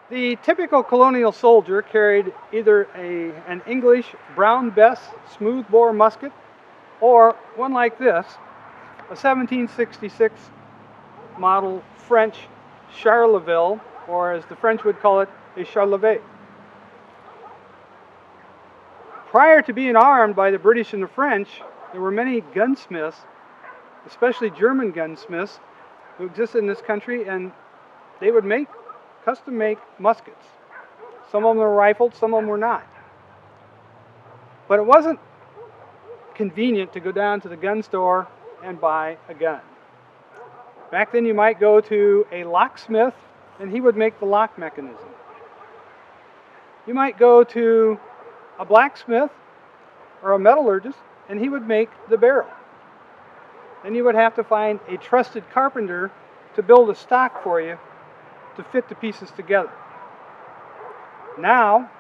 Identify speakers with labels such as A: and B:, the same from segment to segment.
A: The typical colonial soldier carried either an English Brown Bess smoothbore musket or one like this, a 1766 model French Charleville, or as the French would call it, a Charlevet. Prior to being armed by the British and the French, there were many gunsmiths, especially German gunsmiths, who existed in this country, and they would make custom-make muskets. Some of them were rifled, some of them were not. But it wasn't convenient to go down to the gun store and buy a gun. Back then you might go to a locksmith and he would make the lock mechanism. You might go to a blacksmith or a metallurgist and he would make the barrel. Then you would have to find a trusted carpenter to build a stock for you to fit the pieces together. Now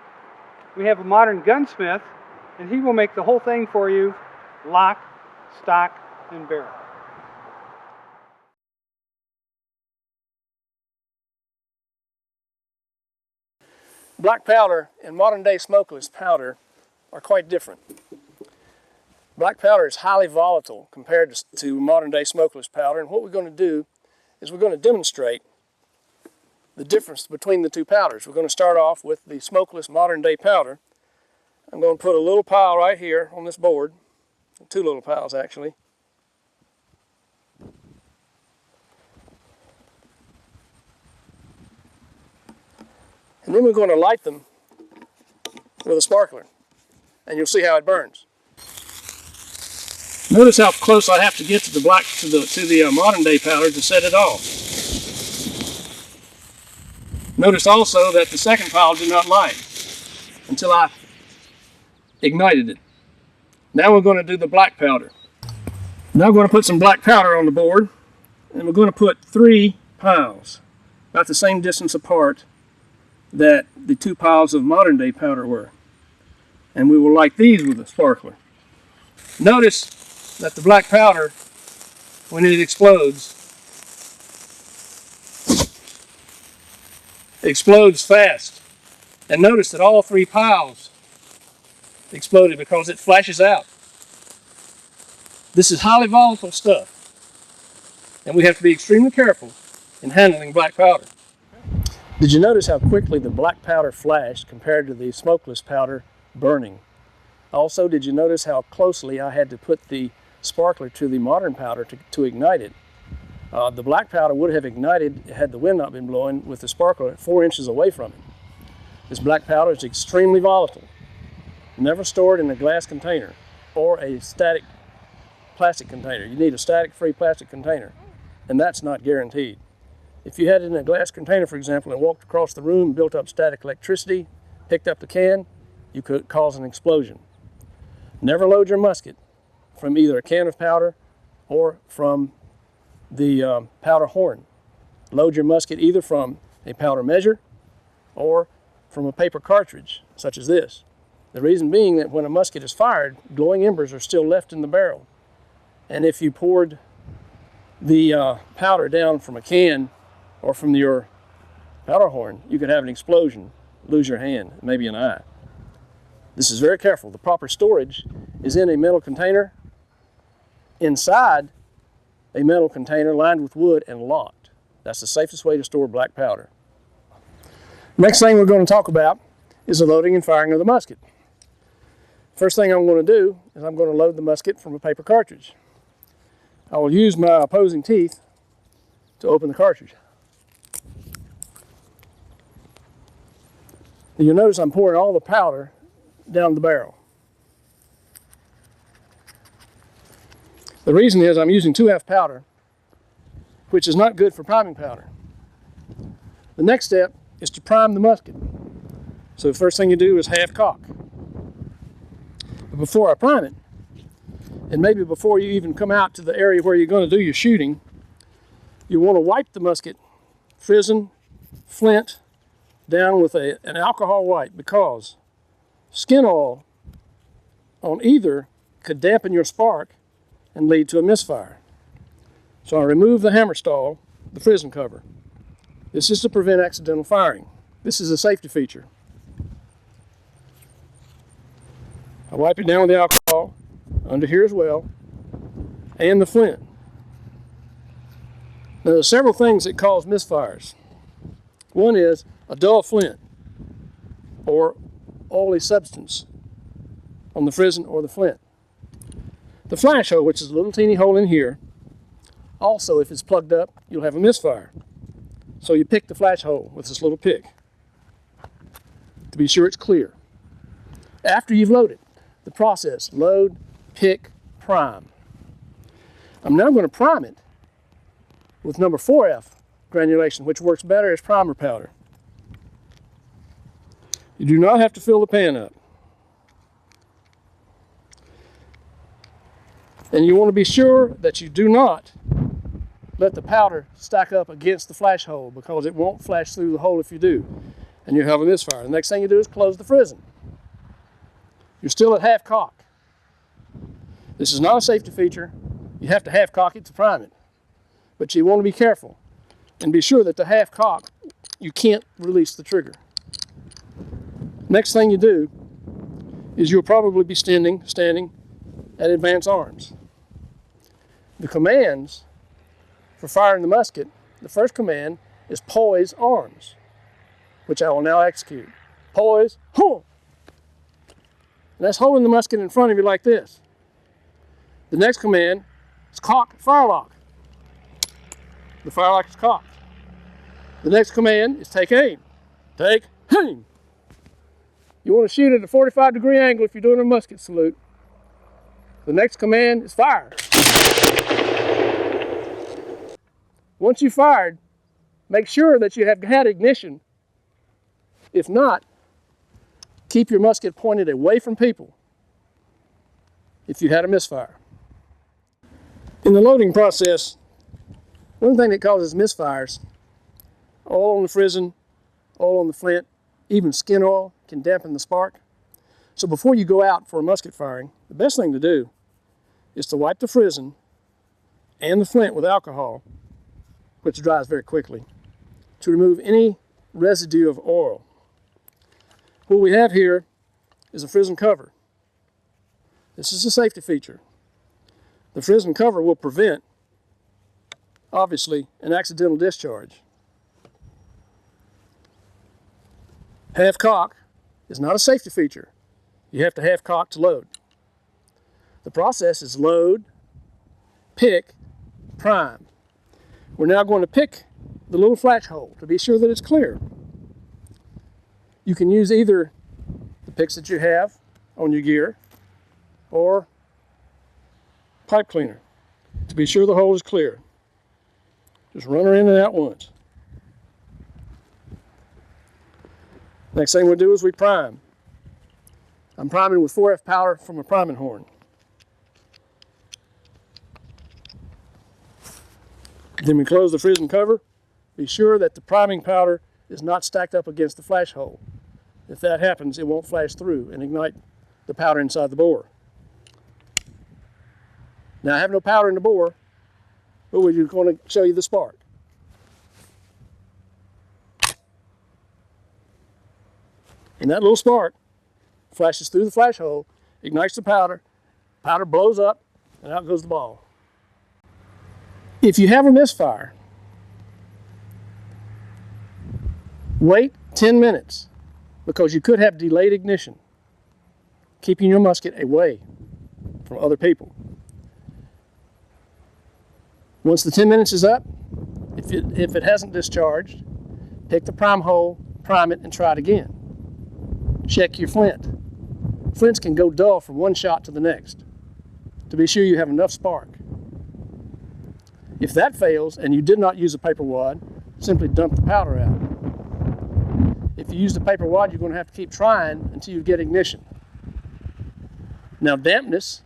A: we have a modern gunsmith and he will make the whole thing for you, lock, stock, and barrel.
B: Black powder and modern day smokeless powder are quite different. Black powder is highly volatile compared to modern day smokeless powder, and what we're going to do is we're going to demonstrate the difference between the two powders. We're going to start off with the smokeless modern day powder. I'm going to put a little pile right here on this board, two little piles actually. And then we're going to light them with a sparkler, and you'll see how it burns. Notice how close I have to get to the modern day powder to set it off. Notice also that the second pile did not light until I ignited it. Now we're going to do the black powder. Now we're going to put some black powder on the board, and we're going to put 3 piles, about the same distance apart that the 2 piles of modern day powder were. And we will light these with a sparkler. Notice that the black powder, when it explodes fast. And notice that all 3 piles exploded because it flashes out. This is highly volatile stuff, and we have to be extremely careful in handling black powder. Did you notice how quickly the black powder flashed compared to the smokeless powder burning? Also, did you notice how closely I had to put the sparkler to the modern powder to ignite it? The black powder would have ignited had the wind not been blowing with the sparkler 4 inches away from it. This black powder is extremely volatile. Never stored in a glass container or a static plastic container. You need a static-free plastic container, and that's not guaranteed. If you had it in a glass container, for example, and walked across the room, built up static electricity, picked up the can, you could cause an explosion. Never load your musket from either a can of powder or from the powder horn. Load your musket either from a powder measure or from a paper cartridge, such as this. The reason being that when a musket is fired, glowing embers are still left in the barrel. And if you poured the powder down from a can or from your powder horn, you could have an explosion, lose your hand, maybe an eye. This is very careful. The proper storage is in a metal container, inside a metal container lined with wood and locked. That's the safest way to store black powder. Next thing we're going to talk about is the loading and firing of the musket. First thing I'm going to do is I'm going to load the musket from a paper cartridge. I will use my opposing teeth to open the cartridge. You'll notice I'm pouring all the powder down the barrel. The reason is I'm using 2F powder, which is not good for priming powder. The next step is to prime the musket. So the first thing you do is half cock. But before I prime it, and maybe before you even come out to the area where you're going to do your shooting, you want to wipe the musket, frizzen, flint, down with an alcohol wipe, because skin oil on either could dampen your spark and lead to a misfire. So I remove the hammer stall, the frizzen cover. This is to prevent accidental firing. This is a safety feature. I wipe it down with the alcohol, under here as well, and the flint. Now, there are several things that cause misfires. One is a dull flint or oily substance on the frizzen or the flint. The flash hole, which is a little teeny hole in here, also, if it's plugged up, you'll have a misfire. So you pick the flash hole with this little pick to be sure it's clear. After you've loaded, the process: load, pick, prime. I'm now going to prime it with number 4F granulation, which works better as primer powder. You do not have to fill the pan up. And you want to be sure that you do not let the powder stack up against the flash hole, because it won't flash through the hole if you do, and you have a misfire. The next thing you do is close the frizzen. You're still at half cock. This is not a safety feature. You have to half cock it to prime it, but you want to be careful and be sure that the half cock, you can't release the trigger. Next thing you do is you'll probably be standing at advanced arms. The commands for firing the musket, the first command is poise arms, which I will now execute. Poise, huh! And that's holding the musket in front of you like this. The next command is cock, firelock. The firelock is cocked. The next command is take aim. Take aim. You want to shoot at a 45-degree angle if you're doing a musket salute. The next command is fire. Once you've fired, make sure that you have had ignition. If not, keep your musket pointed away from people if you had a misfire. In the loading process, one thing that causes misfires: oil on the frizzen, oil on the flint, even skin oil can dampen the spark. So before you go out for a musket firing, the best thing to do is to wipe the frizzen and the flint with alcohol, which dries very quickly, to remove any residue of oil. What we have here is a frizzen cover. This is a safety feature. The frizzen cover will prevent, obviously, an accidental discharge. Half cock is not a safety feature. You have to half cock to load. The process is load, pick, prime. We're now going to pick the little flash hole to be sure that it's clear. You can use either the picks that you have on your gear or pipe cleaner to be sure the hole is clear. Just run her in and out once. Next thing we'll do is we prime. I'm priming with 4F powder from a priming horn. Then we close the frizzen cover. Be sure that the priming powder is not stacked up against the flash hole. If that happens, it won't flash through and ignite the powder inside the bore. Now, I have no powder in the bore, but we're going to show you the spark. And that little spark flashes through the flash hole, ignites the powder blows up, and out goes the ball. If you have a misfire, wait 10 minutes, because you could have delayed ignition, keeping your musket away from other people. Once the 10 minutes is up, if it hasn't discharged, pick the prime hole, prime it, and try it again. Check your flint. Flints can go dull from one shot to the next, to be sure you have enough spark. If that fails and you did not use a paper wad, simply dump the powder out. If you use the paper wad, you're going to have to keep trying until you get ignition. Now, dampness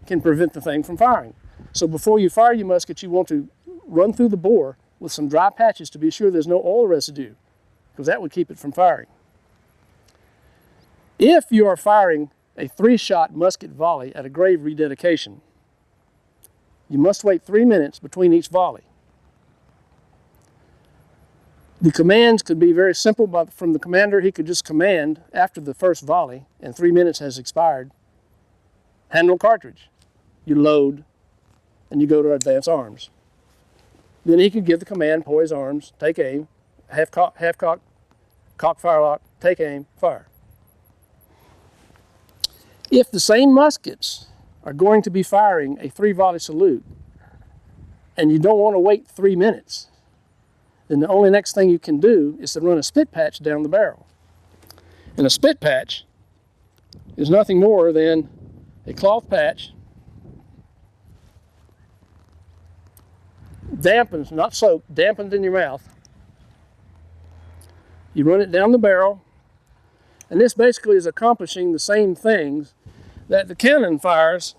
B: can prevent the thing from firing. So before you fire your musket, you want to run through the bore with some dry patches to be sure there's no oil residue, because that would keep it from firing. If you are firing a 3-shot musket volley at a grave rededication, you must wait 3 minutes between each volley. The commands could be very simple, but from the commander, he could just command after the first volley and 3 minutes has expired, handle cartridge. You load and you go to advance arms. Then he could give the command, poise arms, take aim, half cock, cock, fire lock, take aim, fire. If the same muskets are going to be firing a 3-volley salute and you don't want to wait 3 minutes, then the only next thing you can do is to run a spit patch down the barrel. And a spit patch is nothing more than a cloth patch, dampened, not soaked, dampened in your mouth. You run it down the barrel, and this basically is accomplishing the same things that the cannon fires,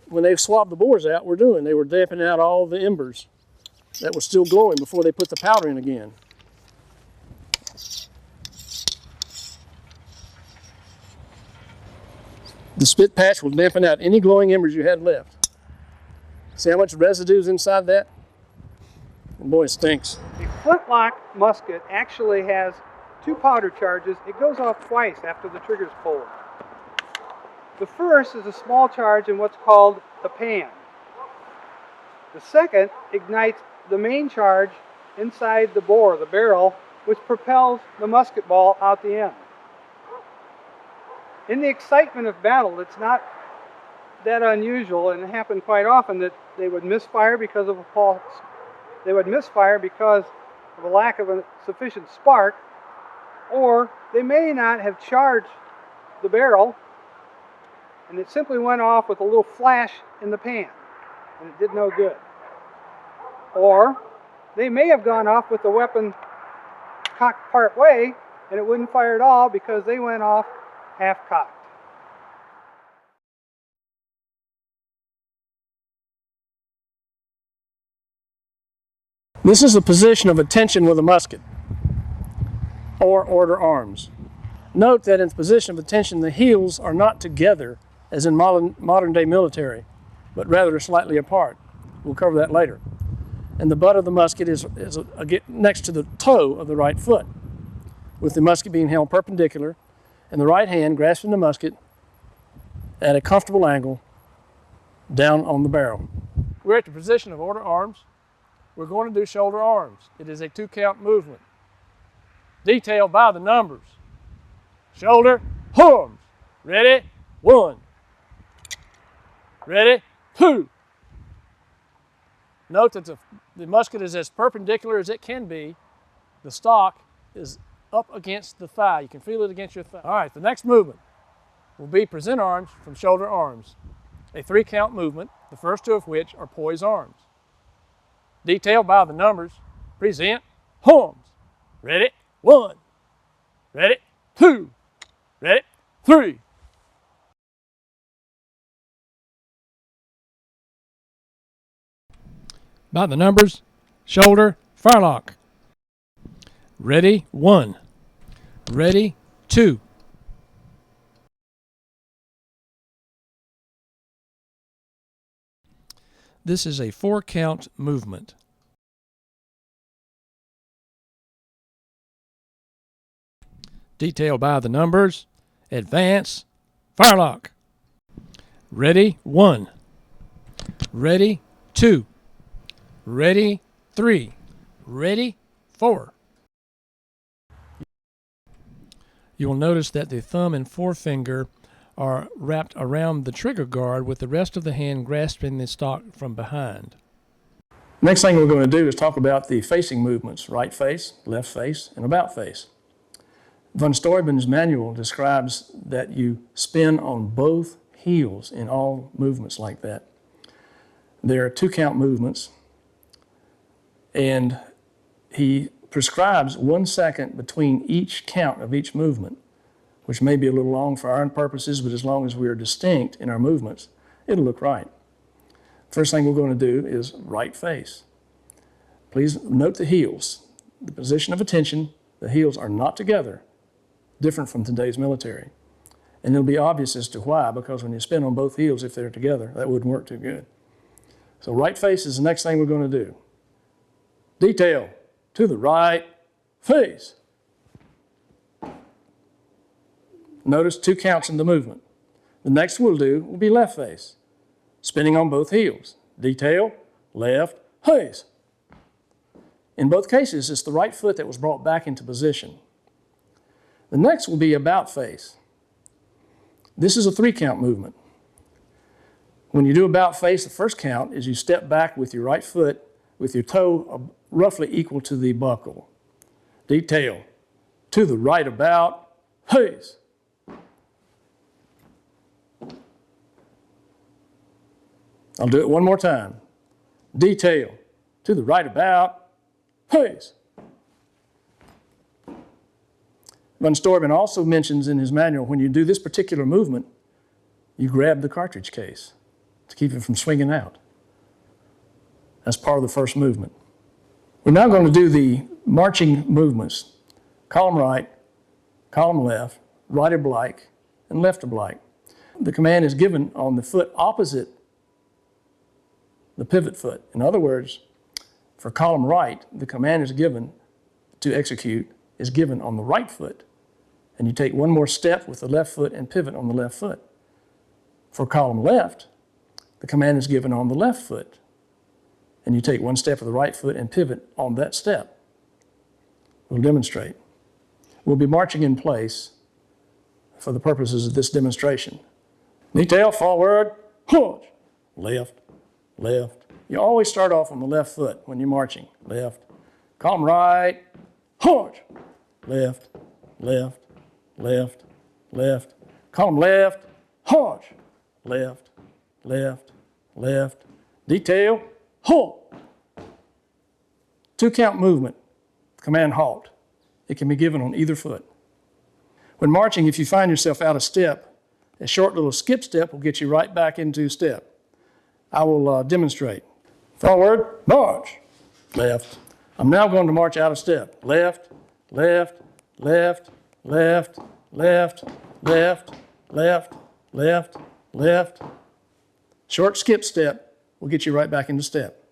B: when they swabbed the bores out, were doing. They were dampening out all the embers that were still glowing before they put the powder in again. The spit patch will dampen out any glowing embers you had left. See how much residue is inside that? And boy, it stinks.
A: A flintlock musket actually has 2 powder charges. It goes off twice after the trigger's pulled. The first is a small charge in what's called the pan. The second ignites the main charge inside the bore, the barrel, which propels the musket ball out the end. In the excitement of battle, it's not that unusual, and it happened quite often that they would misfire because of a false. They would misfire because of a lack of a sufficient spark, or they may not have charged the barrel, and it simply went off with a little flash in the pan, and it did no good. Or they may have gone off with the weapon cocked part way, and it wouldn't fire at all because they went off half cocked.
B: This is the position of attention with a musket, or order arms. Note that in the position of attention, the heels are not together as in modern day military, but rather slightly apart. We'll cover that later. And the butt of the musket is next to the toe of the right foot, with the musket being held perpendicular and the right hand grasping the musket at a comfortable angle down on the barrel. We're at the position of order arms. We're going to do shoulder arms. It is a 2-count movement. Detailed by the numbers. Shoulder arms. Ready? 1. Ready? 2. Note that the musket is as perpendicular as it can be. The stock is up against the thigh. You can feel it against your thigh. All right, the next movement will be present arms from shoulder arms. A 3-count movement, the first 2 of which are poise arms. Detailed by the numbers, present arms. Ready? 1. Ready? 2. Ready? 3. By the numbers, shoulder, firelock. Ready? 1. Ready? 2. This is a 4-count movement. Detailed by the numbers, advance, firelock. Ready? 1. Ready? 2. Ready? 3. Ready? 4. You will notice that the thumb and forefinger are wrapped around the trigger guard with the rest of the hand grasping the stock from behind. Next thing we're going to do is talk about the facing movements, right face, left face, and about face. Von Steuben's manual describes that you spin on both heels in all movements like that. There are 2-count movements, and he prescribes 1 second between each count of each movement, which may be a little long for our purposes, but as long as we are distinct in our movements, it'll look right. First thing we're going to do is right face. Please note the heels. The position of attention, the heels are not together, different from today's military. And it'll be obvious as to why, because when you spin on both heels, if they're together, that wouldn't work too good. So right face is the next thing we're going to do. Detail to the right, face. Notice 2 counts in the movement. The next we'll do will be left face, spinning on both heels. Detail, left, face. In both cases, it's the right foot that was brought back into position. The next will be about face. This is a 3-count movement. When you do about face, the first count is you step back with your right foot with your toe roughly equal to the buckle. Detail, to the right about, face. I'll do it one more time. Detail, to the right about, face. Von Steuben also mentions in his manual, when you do this particular movement, you grab the cartridge case to keep it from swinging out. That's part of the first movement. We're now going to do the marching movements. Column right, column left, right oblique, and left oblique. The command is given on the foot opposite the pivot foot. In other words, for column right, the command is given to execute is given on the right foot. And you take one more step with the left foot and pivot on the left foot. For column left, the command is given on the left foot. And you take one step with the right foot and pivot on that step. We'll demonstrate. We'll be marching in place for the purposes of this demonstration. Detail, forward, halt, left, left. You always start off on the left foot when you're marching. Left, column right, halt, left, left, left, left, column left, halt, left, left, left, detail, halt. 2-count movement, command halt. It can be given on either foot. When marching, if you find yourself out of step, a short little skip step will get you right back into step. I will demonstrate. Forward, march, left. I'm now going to march out of step. Left, left, left, left, left, left, left, left, left. Short skip step will get you right back into step.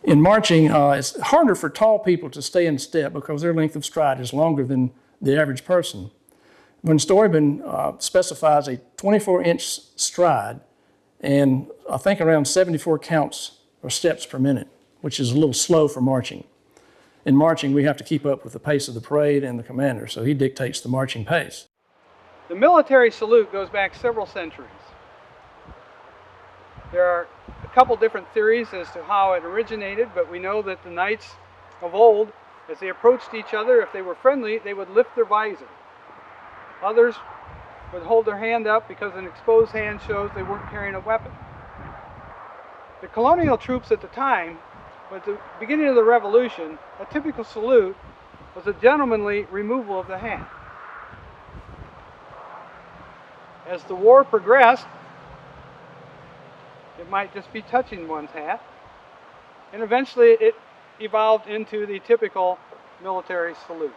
B: In marching, it's harder for tall people to stay in step because their length of stride is longer than the average person. Von Steuben specifies a 24-inch stride and I think around 74 counts or steps per minute, which is a little slow for marching. In marching, we have to keep up with the pace of the parade and the commander, so he dictates the marching pace.
A: The military salute goes back several centuries. There are a couple different theories as to how it originated, but we know that the knights of old, as they approached each other, if they were friendly, they would lift their visor. Others would hold their hand up because an exposed hand shows they weren't carrying a weapon. The colonial troops at the time, at the beginning of the Revolution, a typical salute was a gentlemanly removal of the hand. As the war progressed, it might just be touching one's hat, and eventually it evolved into the typical military salute.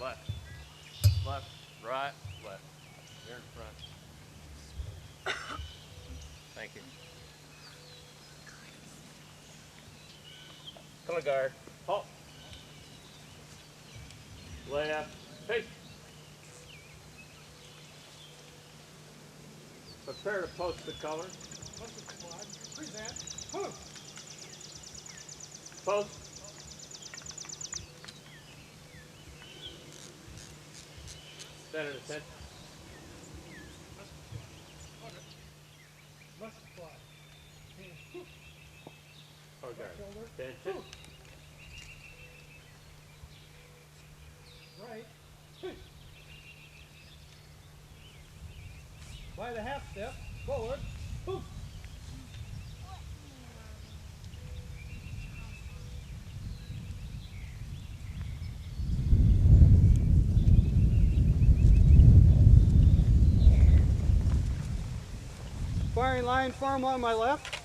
C: left, left, right, left. Here in front. Thank you. Color guard. Halt. Left. Face. Prepare to post the color.
A: Present.
C: Post. Stand at attention.
A: Must fly.
C: Color guard. Attention.
A: Right. By the half step, forward. Firing line form on my left.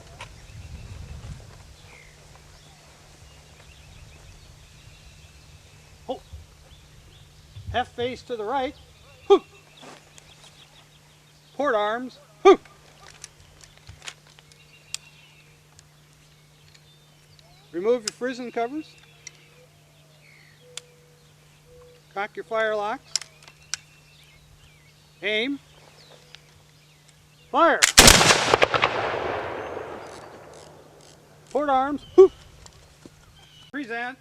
A: Hold. Half face to the right. Port arms. Remove your frizzen covers. Cock your fire locks. Aim. Fire. Port arms. Present.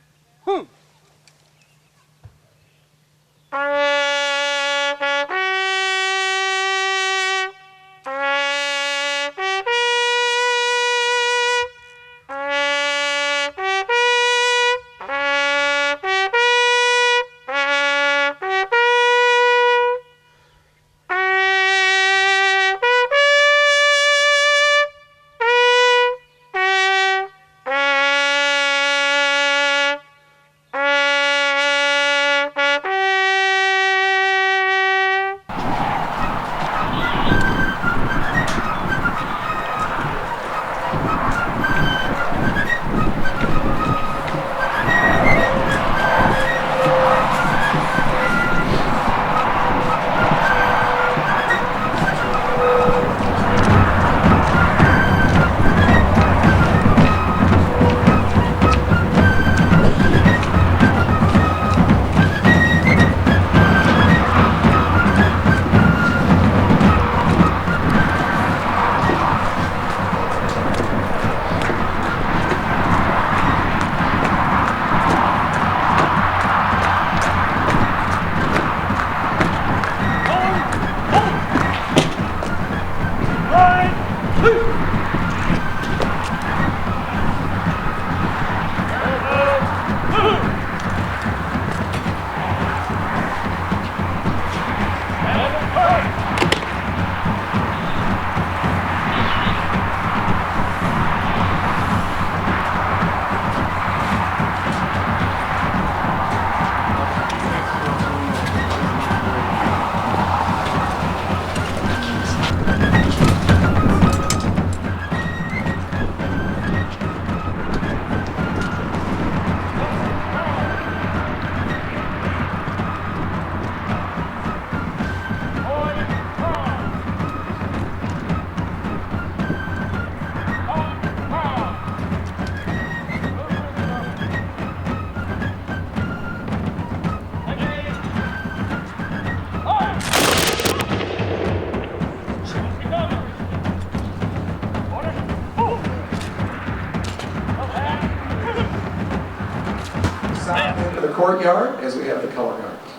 D: Into the courtyard as we have the color guards.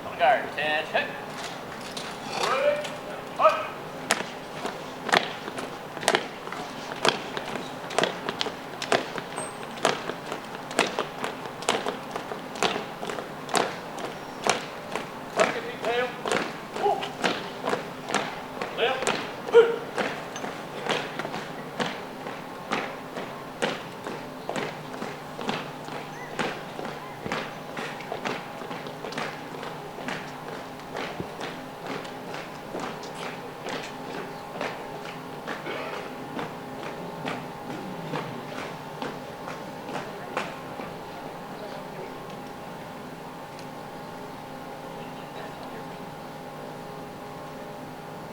C: Color guard. Attention.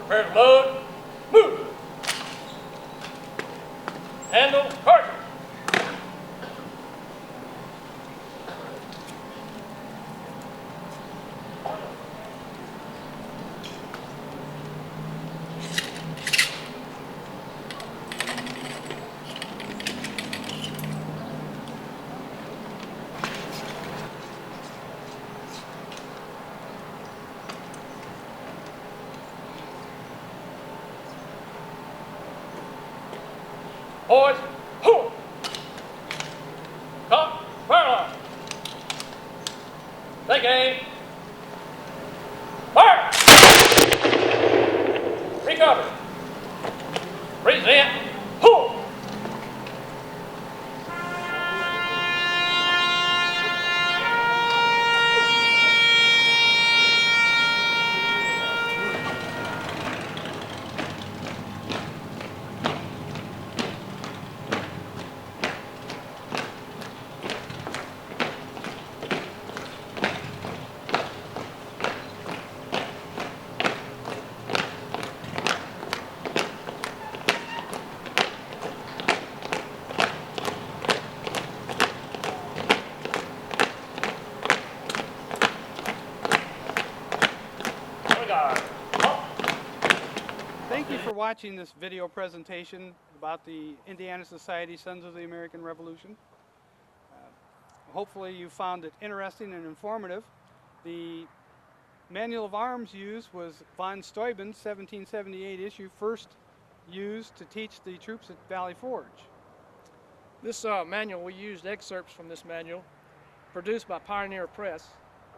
C: Prepare to load. Move. Handle. Cartridge. Boys, who? Cock, fire line. Take aim. Fire! Recover. Present. Who?
A: Thank you for watching this video presentation about the Indiana Society Sons of the American Revolution. Hopefully you found it interesting and informative. The manual of arms used was von Steuben's 1778 issue, first used to teach the troops at Valley Forge.
B: This manual, we used excerpts from this manual, produced by Pioneer Press.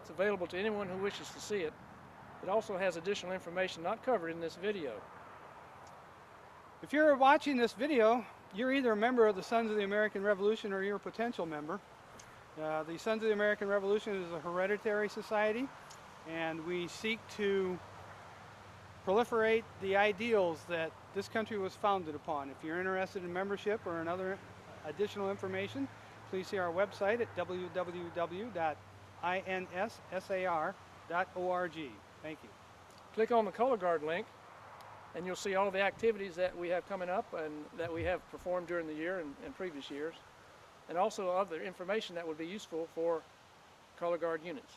B: It's available to anyone who wishes to see it. It also has additional information not covered in this video.
A: If you're watching this video, you're either a member of the Sons of the American Revolution or you're a potential member. The Sons of the American Revolution is a hereditary society, and we seek to proliferate the ideals that this country was founded upon. If you're interested in membership or in other additional information, please see our website at www.inssar.org. Thank you.
B: Click on the Color Guard link and you'll see all of the activities that we have coming up and that we have performed during the year and previous years, and also other information that would be useful for Color Guard units.